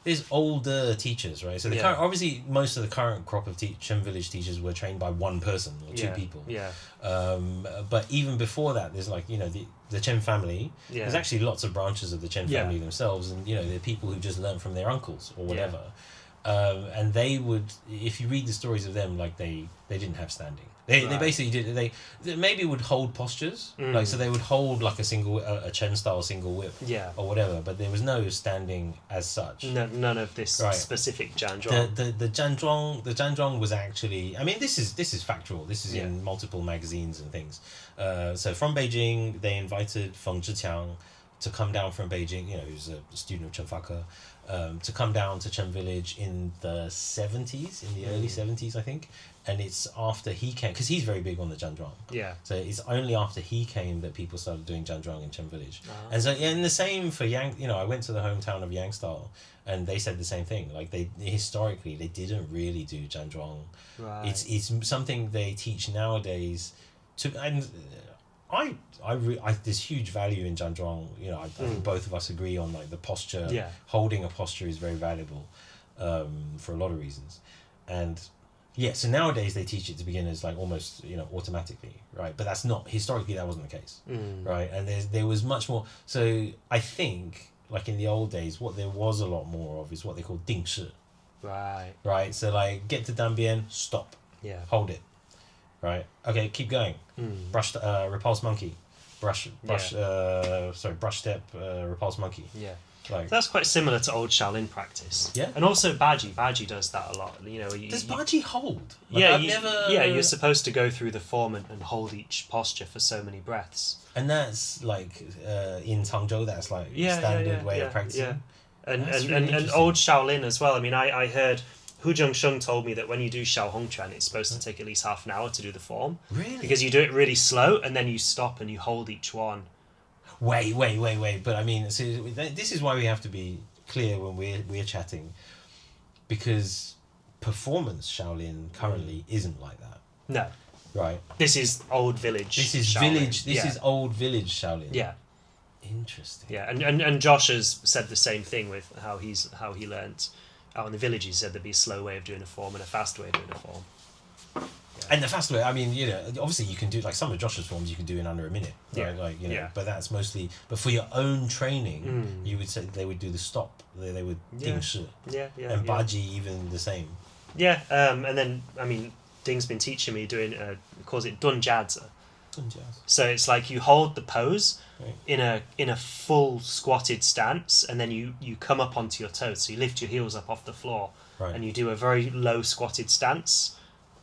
there's older teachers, right? So obviously most of the current crop of Chen village teachers were trained by one person or two people. Yeah. But even before that, there's the Chen family. Yeah. There's actually lots of branches of the Chen family themselves, and they're people who just learned from their uncles or whatever. And they would, if you read the stories of them, they didn't have standing. They basically did. They maybe would hold postures, so they would hold a Chen style single whip, or whatever. But there was no standing as such. No, none of this specific Jianzhuang. The Jianzhuang was actually. I mean, this is factual. This is in multiple magazines and things. So from Beijing, they invited Feng Zhiqiang to come down from Beijing. Who's a student of Chen Fake. To come down to Chen village in the 70s, in the early 70s, I think. And it's after he came, because he's very big on the Jianzhuang. Yeah. So it's only after he came that people started doing Jianzhuang in Chen village. And so, and the same for Yang, I went to the hometown of Yang style, and they said the same thing. Historically, they didn't really do Jianzhuang. Right. It's something they teach nowadays and there's huge value in Jianzhuang. I think both of us agree on the posture. Yeah. Holding a posture is very valuable for a lot of reasons. And so nowadays they teach it to beginners almost automatically, right? But that's not historically, that wasn't the case, right? And there was much more. So I think like in the old days, what there was a lot more of is what they call 定式. Right. Right. So like get to 单边, stop. Yeah. Hold it. Right. Okay. Keep going. Brush. Repulse monkey. Brush. Brush step. Repulse monkey. Yeah. Like That's quite similar to old Shaolin practice. Yeah. And also Baji. Baji does that a lot. You know. does Baji hold? Like, Yeah. I've never. Yeah. You're supposed to go through the form and hold each posture for so many breaths. And that's like in Changzhou. That's like standard way of practicing. Yeah. And That's and, really and, and interesting. old Shaolin as well. I mean, I heard Hu Zhengsheng told me that when you do Xiao Hongquan, it's supposed to take at least half an hour to do the form. Really? Because you do it really slow and then you stop and you hold each one. Wait. But I mean, so this is why we have to be clear when we're chatting, because performance Shaolin currently isn't like that. No. Right. This is old village. This is Shaolin. village. This is old village Shaolin. Yeah. Interesting. Yeah. And Josh has said the same thing with how he learnt out in the village. He said there'd be a slow way of doing a form and a fast way of doing a form. And the fast way, I mean, you know, obviously you can do like some of Josh's forms you can do in under a minute, right? Yeah. Like, you know, Yeah. but that's mostly. But for your own training, you would say they would do the stop. They would 定式. Yeah. And Baji even the same. Yeah. And then I mean, Ding's been teaching me doing calls it dun jiazi. So it's like you hold the pose Right. in a full squatted stance, and then you come up onto your toes. So you lift your heels up off the floor, Right. and you do a very low squatted stance,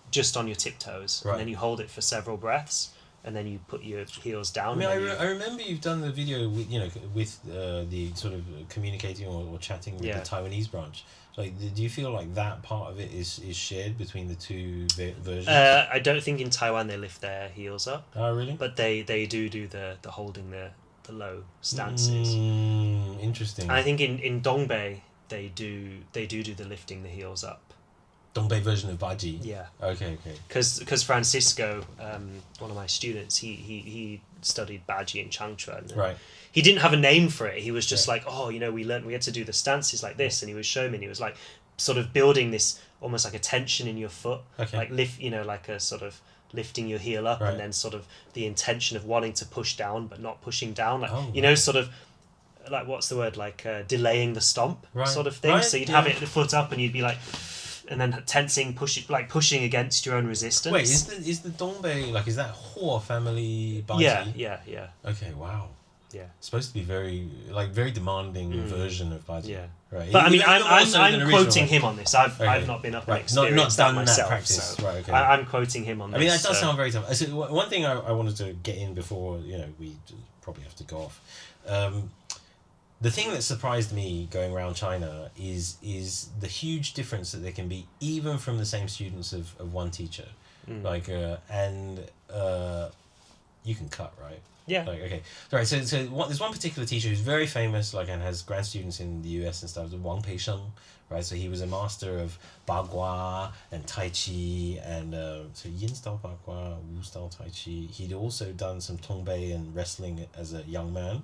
just on your tiptoes, Right. and then you hold it for several breaths, and then you put your heels down. I mean, and then I remember you've done the video with, you know, with the sort of communicating or chatting with Yeah. the Taiwanese branch. Like, do you feel like that part of it is shared between the two versions? I don't think in Taiwan they lift their heels up, Oh, really? but they do the holding the low stances. Interesting. And I think in Dongbei they do the lifting the heels up. Dongbei version of Baji. Yeah. Okay. Because Francisco, one of my students, he studied Baji in Changchuan. Right. He didn't have a name for it. He was just Right. like, oh, you know, we had to do the stances like this, and he was showing me. And he was like, sort of building this almost like a tension in your foot, Okay. like lift, you know, like a sort of lifting your heel up, Right. and then sort of the intention of wanting to push down but not pushing down, like Oh, you know, sort of. Like what's the word? Like delaying the stomp, Right. sort of thing. Right, So you'd yeah. have it the foot up, and you'd be like, and then tensing, pushing against your own resistance. Wait, is the Dongbei, like, is that Huo family Baji? Yeah. Okay, wow. Yeah. It's supposed to be very demanding version of Baji. Yeah. Right. But I mean, Even more so than I'm original, quoting like- him on this. I've Okay. not been up Right. and experienced Not done that that myself. practice. So Right, okay. I'm quoting him on this. I mean, that does so- sound very tough. So one thing I wanted to get in before, you know, we probably have to go off. The thing that surprised me going around China is the huge difference that there can be even from the same students of one teacher. Like, you can cut, right? Yeah. Like, okay. Right, so there's one particular teacher who's very famous, like, and has grad students in the US and stuff, Wang Peisheng, right? So he was a master of Bagua and Tai Chi, and so Yin style Bagua, Wu style Tai Chi. He'd also done some Tongbei and wrestling as a young man.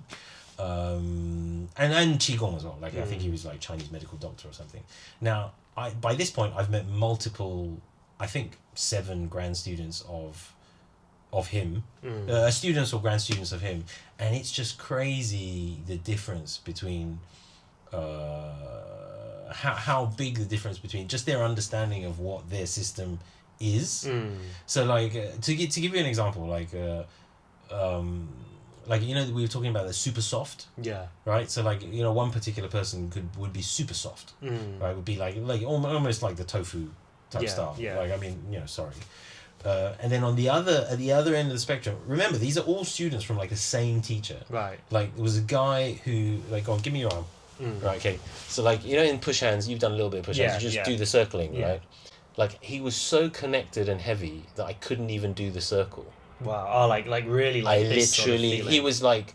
And Qigong as well. Like, I think he was like Chinese medical doctor or something. Now, by this point, I've met multiple, I think 7 grand students of him, students or grand students of him, and it's just crazy the difference between how big the difference between just their understanding of what their system is. So like to give you an example, like you know, we were talking about the super soft, Yeah. right? So like, you know, one particular person would be super soft, right? Would be like almost like the tofu type Yeah, style. yeah. Like, I mean, you know, sorry. And then at the other end of the spectrum, remember, these are all students from like the same teacher. Right. Like, there was a guy who, like, go on, give me your arm. Right, okay. So like, you know, in push hands, you've done a little bit of push hands. You just do the circling, right? Like, he was so connected and heavy that I couldn't even do the circle. Wow. Oh, like really like I this sort of literally, feeling. he was like,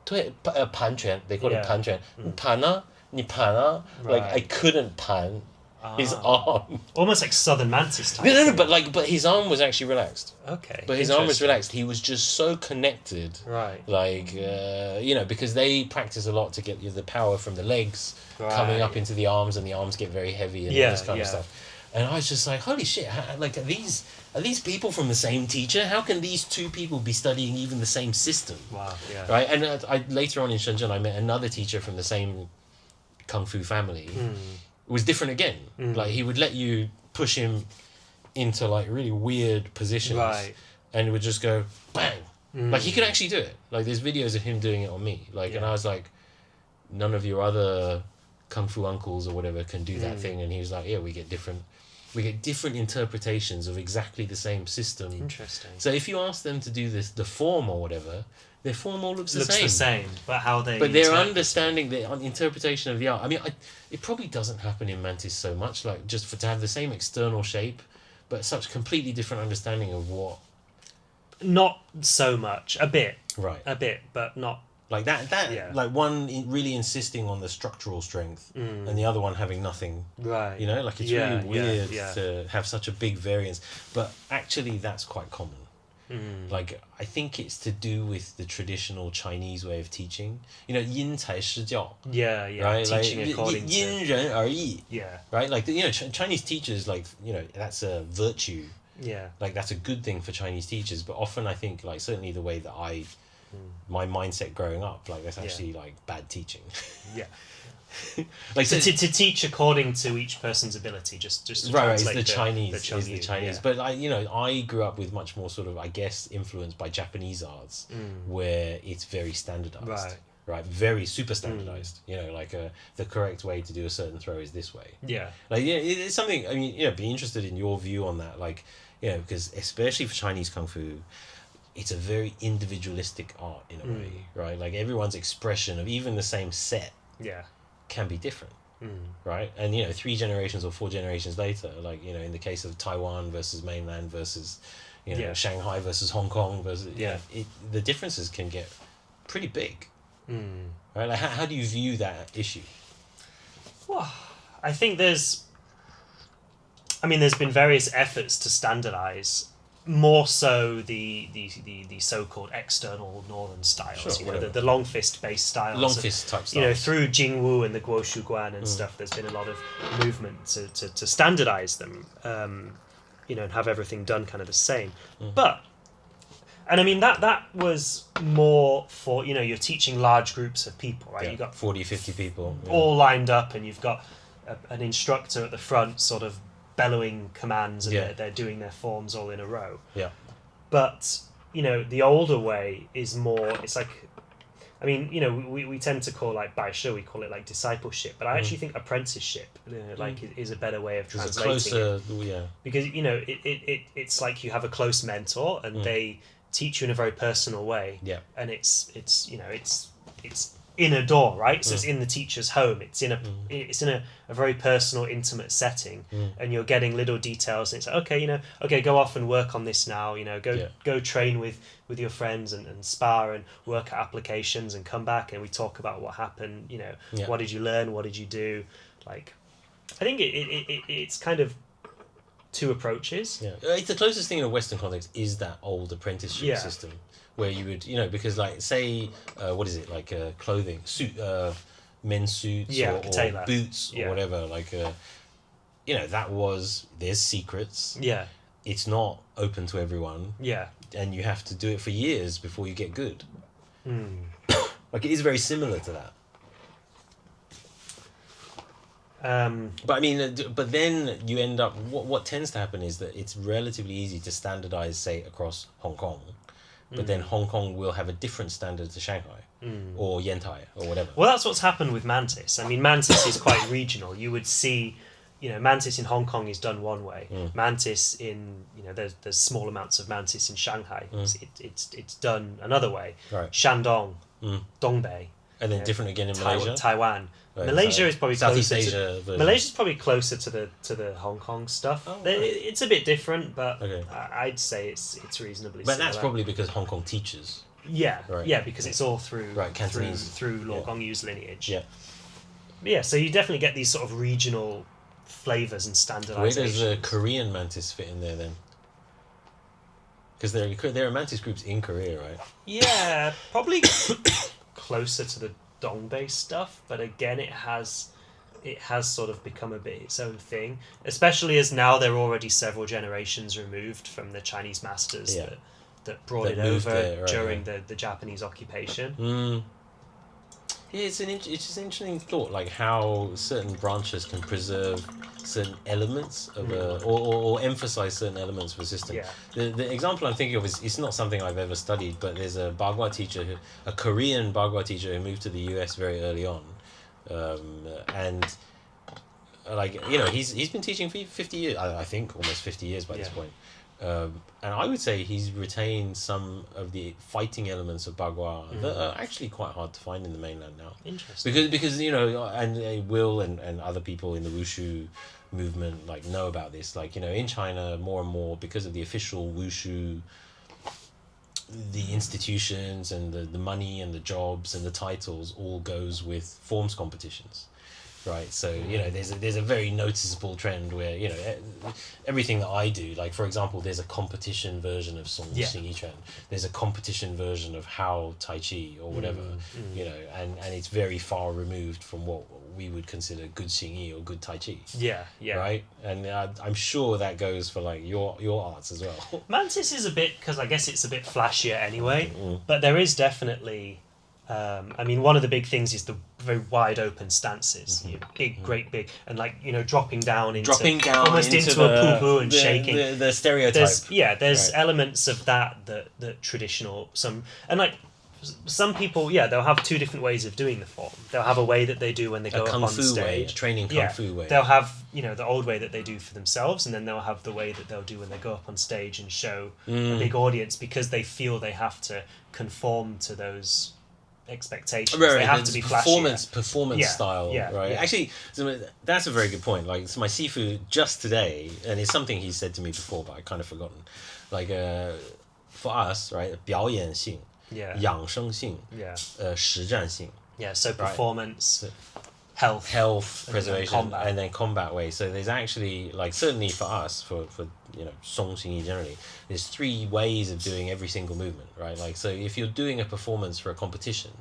盘拳, they call it 盘拳. 盘啊, 你盘啊. Like, I Right. couldn't pan his arm. almost like Southern Mantis type. No, thing. but his arm was actually relaxed. Okay. But his arm was interesting. relaxed. He was just so connected. Right. Like, you know, because they practice a lot to get the power from the legs coming up Right. into the arms, and the arms get very heavy and all Yeah, this kind of yeah. stuff. And I was just like, holy shit! Like, are these people from the same teacher? How can these two people be studying even the same system? Wow. Yeah. Right. And I later on in Shenzhen, I met another teacher from the same kung fu family. It was different again. Like, he would let you push him into like really weird positions, Right. and it would just go bang. Like, he could actually do it. Like, there's videos of him doing it on me. Like, and I was like, none of your other kung fu uncles or whatever can do that thing. And he was like, yeah, we get different interpretations of exactly the same system. Interesting. So if you ask them to do the form or whatever, their form all looks the Looks same. the same, but how they. But their interpret understanding, their interpretation of the art. I mean, it probably doesn't happen in Mantis so much. Like, just to have the same external shape, but such completely different understanding of what. Not so much. A bit, Right. but not. Like that Yeah. like one really insisting on the structural strength, and the other one having nothing. Right. You know, like, it's Yeah, really weird yeah. to have such a big variance. But actually, that's quite common. Like, I think it's to do with the traditional Chinese way of teaching. You know, 因材施教, Yeah, yeah. right? Teaching Like, according to. 因人而异, Yeah, right? Like, you know, Chinese teachers, like, you know, that's a virtue. yeah. Like, that's a good thing for Chinese teachers. But often I think, like, certainly the way that my mindset growing up, like, that's actually like bad teaching. Yeah. Like, so, To teach according to each person's ability, just to right, it's translate the Chinese, Chinese, is the Chinese. yeah. But I grew up with much more sort of, I guess, influenced by Japanese arts, where it's very standardized. Right, very super standardized. You know, like, the correct way to do a certain throw is this way. Yeah. Like, yeah, it's something. I mean, be interested in your view on that. Like, because especially for Chinese kung fu, it's a very individualistic art in a way, right? Like, everyone's expression of even the same set Yeah. can be different, right? And 3 generations or 4 generations later, like, in the case of Taiwan versus mainland versus Shanghai versus Hong Kong versus the differences can get pretty big, right? Like, how do you view that issue? Well, I think there's been various efforts to standardize, more so the so-called external northern styles, Sure, the long fist based styles, Long fist type styles. through Jingwu and the Guoshu Guan and stuff. There's been a lot of movement to standardize them, and have everything done kind of the same. And I mean that was more for you're teaching large groups of people, right? You got 40, 50 people all lined up, and you've got an instructor at the front, sort of bellowing commands, and they're doing their forms all in a row. Yeah. But the older way is more. It's like, I mean, we tend to call, like, baishe, we call it like discipleship, but I actually think apprenticeship is a better way of translating it. Because it's like you have a close mentor, and they teach you in a very personal way. Yeah. And it's in a door, right? So it's in the teacher's home. It's in a very personal, intimate setting, and you're getting little details. And it's like, okay, go off and work on this now. Go train with your friends and spar and work at applications, and come back and we talk about what happened. What did you learn? What did you do? Like, I think it's kind of two approaches. Yeah, it's the closest thing in a Western context is that old apprenticeship system. Where you would, because, like, say, what is it, like, clothing, suit, men's suits or boots or whatever, like, that was, there's secrets. Yeah. It's not open to everyone. Yeah. And you have to do it for years before you get good. Like, it is very similar to that. But I mean, but then you end up, what tends to happen is that it's relatively easy to standardize, say, across Hong Kong. But then Hong Kong will have a different standard to Shanghai or Yantai or whatever. Well, that's what's happened with Mantis. I mean, Mantis is quite regional. You would see, Mantis in Hong Kong is done one way. Mantis in, there's small amounts of Mantis in Shanghai. It's done another way. Right. Shandong, Dongbei. And then different again in Malaysia? Taiwan. Right, Malaysia is probably Southeast closer Asia version. Malaysia's probably closer to the Hong Kong stuff. Oh, right. It's a bit different, but Okay. I'd say it's reasonably But similar. that's probably because Hong Kong teaches. Yeah, Right. yeah, because it's all through Cantonese. through Law Gong-Yu's lineage. Yeah. But yeah, so you definitely get these sort of regional flavours and standardizations. Where does the Korean Mantis fit in there then? Because there are Mantis groups in Korea, right? Yeah, probably closer to the Dongbei stuff, but again, it has it has sort of become a bit its own thing, especially as now they're already several generations removed from the Chinese masters that brought it over during the Japanese occupation. Yeah, it's just an interesting thought, like how certain branches can preserve certain elements of or emphasize certain elements of a system. Yeah. The example I'm thinking of is, it's not something I've ever studied, but there's a Bagua teacher, a Korean Bagua teacher who moved to the US very early on, and like, you know, he's been teaching for 50 years, I think almost 50 years by this point. And I would say he's retained some of the fighting elements of Bagua that are actually quite hard to find in the mainland now. Interesting. Because you know, and Will and other people in the Wushu movement like know about this. Like, you know, in China, more and more, because of the official Wushu, the institutions and the money and the jobs and the titles all goes with forms competitions. Right, so, you know, there's a very noticeable trend where, you know, everything that I do, like, for example, there's a competition version of Song Xing Yi Quan, there's a competition version of How Tai Chi or whatever, you know, and it's very far removed from what we would consider good Xing Yi or good Tai Chi. Yeah. Right, and I'm sure that goes for like your arts as well. Mantis is a bit, because I guess it's a bit flashier anyway, but there is definitely. I mean, one of the big things is the very wide open stances, you know, great big, and like, you know, dropping down almost into a poo and shaking. The stereotype. There's elements of that traditional and like some people, they'll have two different ways of doing the form. They'll have a way that they do when they go up on stage, training kung fu way. They'll have, you know, the old way that they do for themselves, and then they'll have the way that they'll do when they go up on stage and show a big audience, because they feel they have to conform to those expectations. They have to be performance flashier. style, right? Yeah. Actually, so that's a very good point. Like, so my Sifu just today, and it's something he said to me before, but I kind of forgotten. Like, for us, right, 表演性, 养生性, 实战性. So performance, health, preservation, and then combat way. So there's actually, like, certainly for us, for you know, Song Xing Yi generally, there's three ways of doing every single movement, right? Like, so if you're doing a performance for a competition,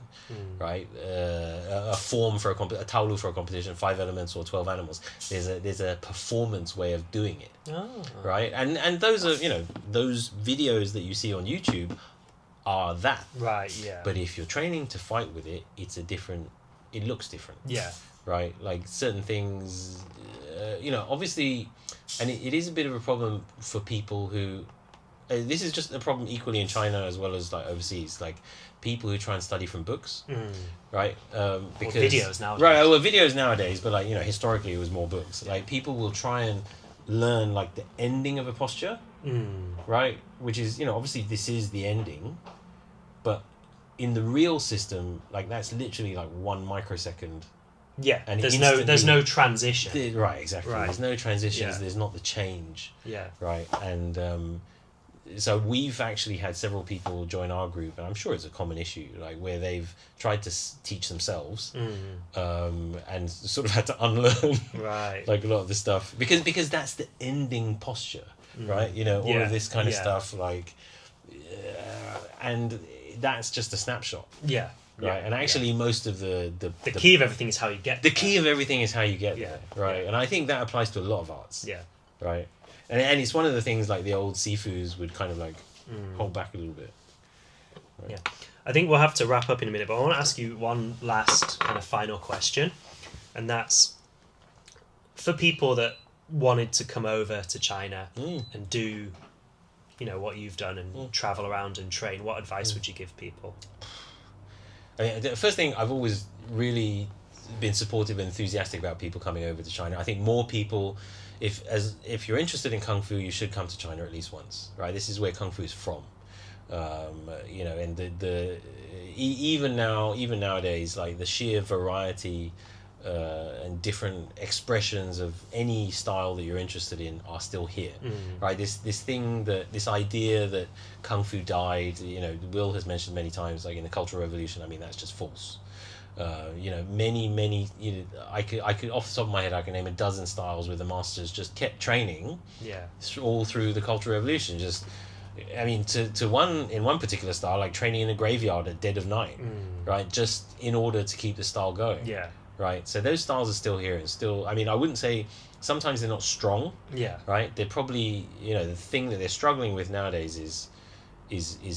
right, a form for a taolu for a competition, 5 elements or 12 animals, there's a performance way of doing it, right? And those are, you know, those videos that you see on YouTube are that, right? Yeah. But if you're training to fight with it, it looks different. Yeah. Right? Like, certain things, you know, obviously, and it is a bit of a problem for people who, this is just a problem equally in China as well as like overseas, like people who try and study from books, right? Because, or videos nowadays. Right, well, videos nowadays, but like, you know, historically it was more books. Like, people will try and learn like the ending of a posture, right? Which is, you know, obviously this is the ending, but in the real system, like, that's literally like 1 microsecond. Yeah, and there's no transition. Right, exactly. Right. There's no transitions. There's not the change. Yeah. Right, and so we've actually had several people join our group, and I'm sure it's a common issue, like, where they've tried to teach themselves, and sort of had to unlearn, right, like, a lot of the stuff, because that's the ending posture, right? You know, all of this kind of stuff, like, and that's just a snapshot. Yeah. Right, and actually most of the key of everything is how you get there. The key of everything is how you get there, right? And I think that applies to a lot of arts. Yeah. Right? And it's one of the things, like, the old Sifus would kind of, like, hold back a little bit. Right? Yeah. I think we'll have to wrap up in a minute, but I want to ask you one last kind of final question, and that's for people that wanted to come over to China and do, you know, what you've done and travel around and train, what advice would you give people? I mean, the first thing, I've always really been supportive and enthusiastic about people coming over to China. I think more people, if you're interested in Kung Fu, you should come to China at least once, right? This is where Kung Fu is from. You know, and even nowadays, like, the sheer variety and different expressions of any style that you're interested in are still here, right? This idea that Kung Fu died, you know, Will has mentioned many times, like in the Cultural Revolution. I mean, that's just false. You know, many, you know, I could off the top of my head, I can name a dozen styles where the masters just kept training, all through the Cultural Revolution. Just, I mean, to one particular style, like training in a graveyard at dead of night, right? Just in order to keep the style going. Yeah. right? So those styles are still here and still. I mean, I wouldn't say sometimes they're not strong, Yeah. right? They're probably, the thing that they're struggling with nowadays is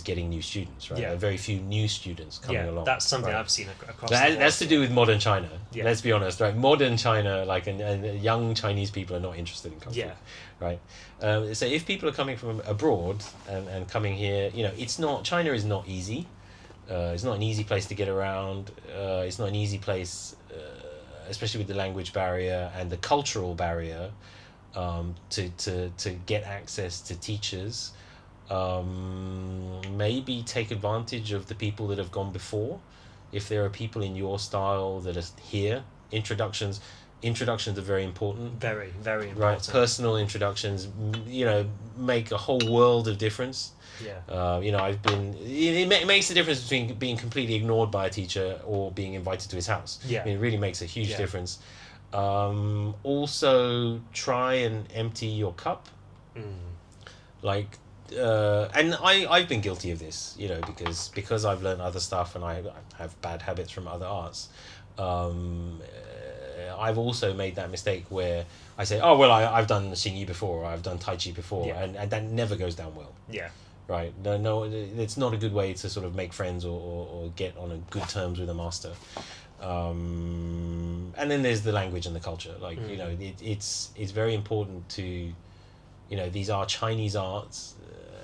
getting new students, right? Yeah. Very few new students coming along. That's something right? I've seen across That, the board. that's to do with modern China. Yeah. Let's be honest, right? Modern China, like, and young Chinese people are not interested in kung fu, Yeah. right? So if people are coming from abroad and coming here, it's not. China is not easy. It's not an easy place to get around. It's not an easy place, especially with the language barrier and the cultural barrier, to get access to teachers. Maybe take advantage of the people that have gone before. If there are people in your style that are here, introductions are very important. Very, very important. Right, personal introductions, make a whole world of difference. Yeah. I've been. It makes the difference between being completely ignored by a teacher or being invited to his house. Yeah. I mean, it really makes a huge difference. Also, try and empty your cup. Like, and I've been guilty of this, because I've learned other stuff and I have bad habits from other arts. I've also made that mistake where I say, oh, well, I've done Xingyi before, or I've done Tai Chi before, and that never goes down well. Yeah. Right. No, it's not a good way to sort of make friends or get on a good terms with a master. And then there's the language and the culture. Like, it's very important to, these are Chinese arts,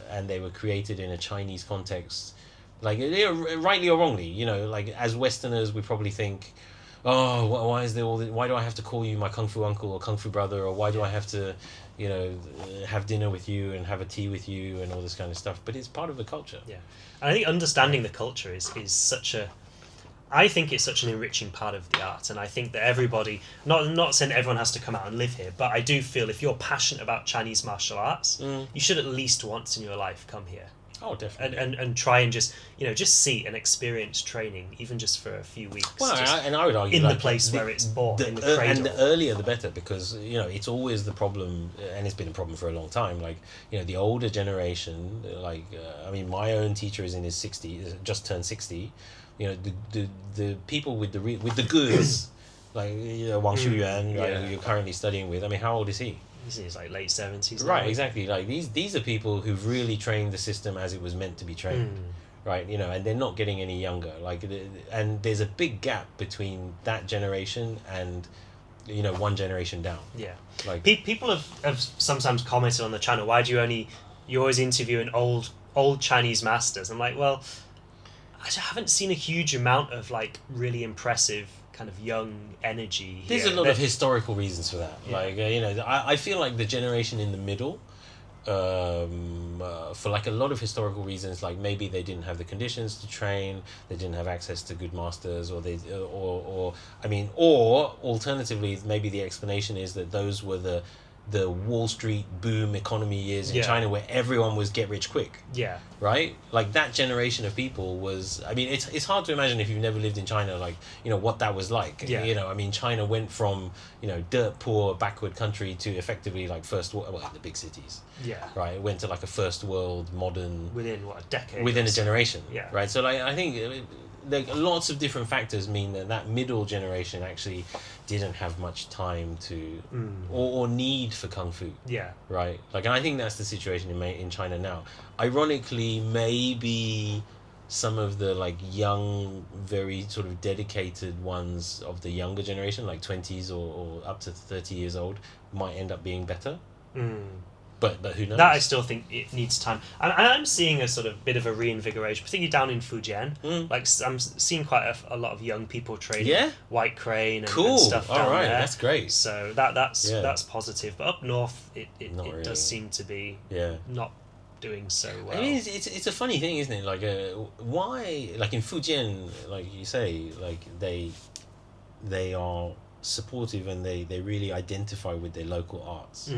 and they were created in a Chinese context. Like, rightly or wrongly, like, as Westerners, we probably think, oh, why is there all this, why do I have to call you my kung fu uncle or kung fu brother, or why do I have to, have dinner with you and have a tea with you and all this kind of stuff? But it's part of the culture. Yeah. And I think understanding the culture is I think it's such an enriching part of the art, and I think that everybody, not saying everyone has to come out and live here, but I do feel if you're passionate about Chinese martial arts, you should at least once in your life come here. Oh, definitely. And try and just see and experience training, even just for a few weeks. Well, and I would argue in the place where it's born, in the cradle. And the earlier the better, because it's always the problem, and it's been a problem for a long time. Like, the older generation, like my own teacher is in his 60s, just turned 60. The people with the goods, like Wang Xuyuan, right, you're currently studying with. I mean, how old is he? He's in his like late 70s. Right, exactly. Like these are people who've really trained the system as it was meant to be trained, right? And they're not getting any younger. Like, and there's a big gap between that generation and one generation down. Yeah, like people have sometimes commented on the channel, why do you always interviewing old Chinese masters? I'm like, well, I haven't seen a huge amount of like really impressive kind of young energy here. There's a lot of historical reasons for that. Yeah. Like, I feel like the generation in the middle, for like a lot of historical reasons, like maybe they didn't have the conditions to train, they didn't have access to good masters, or alternatively, maybe the explanation is that those were the Wall Street boom economy years in China, where everyone was get rich quick. Yeah. Right? Like, that generation of people was, I mean, it's hard to imagine if you've never lived in China, like, what that was like. Yeah. I mean, China went from, dirt poor, backward country to effectively like first world, well, the big cities. Yeah. Right? It went to like a first world modern. Within a decade? Within a generation. Yeah. Right? So, like, I think like lots of different factors mean that middle generation actually didn't have much time to or need for kung fu. Yeah. Right. Like, and I think that's the situation in China now. Ironically, maybe some of the like young, very sort of dedicated ones of the younger generation, like 20s or up to 30 years old, might end up being better. But who knows? That I still think it needs time. I'm seeing a sort of bit of a reinvigoration, particularly down in Fujian. Like, I'm seeing quite a lot of young people training White Crane and stuff down All right, there. that's great. So that's positive. But up north, it really. does seem to be not doing so well. I mean, it's a funny thing, isn't it? Like, why, like in Fujian, like you say, like they are supportive and they really identify with their local arts.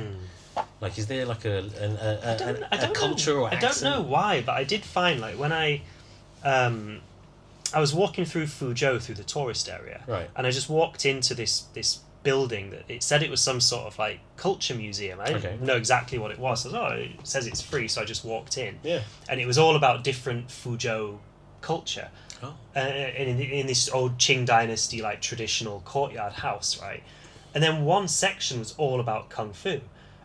Like, is there like a culture or accent? I don't know why, but I did find, like, when I was walking through Fuzhou through the tourist area, right, and I just walked into this building that it said it was some sort of like culture museum. I didn't know exactly what it was. I was, it says it's free, so I just walked in. Yeah. And it was all about different Fuzhou culture. Oh. In this old Qing dynasty like traditional courtyard house, right? And then one section was all about kung fu,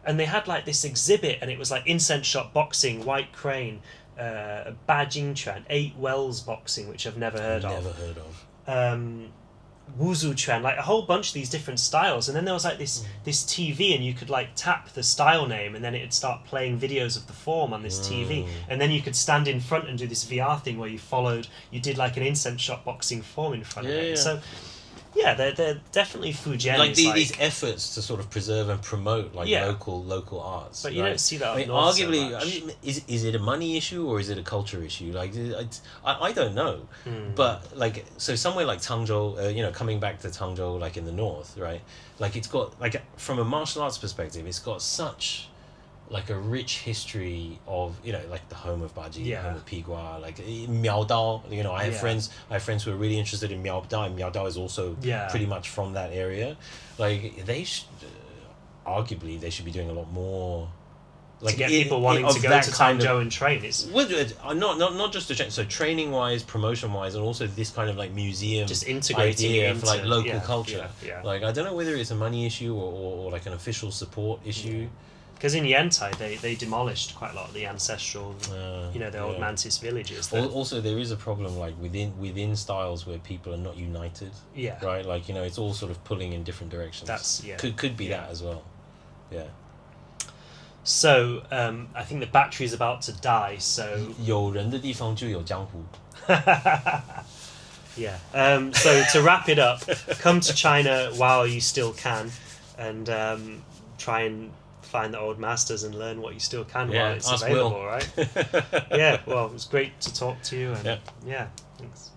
and they had like this exhibit, and it was like incense shop boxing, White Crane, Bajing Chuan, 8 Wells boxing, which I've never heard of. Never heard of. Wuzu Chuan, like a whole bunch of these different styles, and then there was like this TV, and you could like tap the style name, and then it'd start playing videos of the form on this TV, and then you could stand in front and do this VR thing where you did like an incense shop boxing form in front of it. Yeah. So yeah, they're definitely Fujian. Like these efforts to sort of preserve and promote like local arts. But you don't see that. I mean, arguably, so is it a money issue or is it a culture issue? Like, I don't know. But like, so somewhere like Changzhou, coming back to Changzhou, like in the north, right? Like it's got like from a martial arts perspective, it's got such like a rich history of like the home of Baji, the home of Pigua, like Miao Dao. I have friends who are really interested in Miao Dao, and Miao Dao is also pretty much from that area. Like they should, arguably, they should be doing a lot more. Like to get people wanting to go to Changzhou and train. It's not just to train. So training wise, promotion wise, and also this kind of like museum just integrating idea into for like local culture. Yeah. Like I don't know whether it's a money issue or like an official support issue. Because in Yantai, they demolished quite a lot of the ancestral, the old Mantis villages. Also, there is a problem like within styles where people are not united. Yeah. Right. Like it's all sort of pulling in different directions. Could be that as well. Yeah. So I think the battery is about to die. So 有人的地方就有江湖. Yeah. So to wrap it up, come to China while you still can, and try and find the old masters and learn what you still can while it's available, right? Yeah, well, it was great to talk to you, and thanks.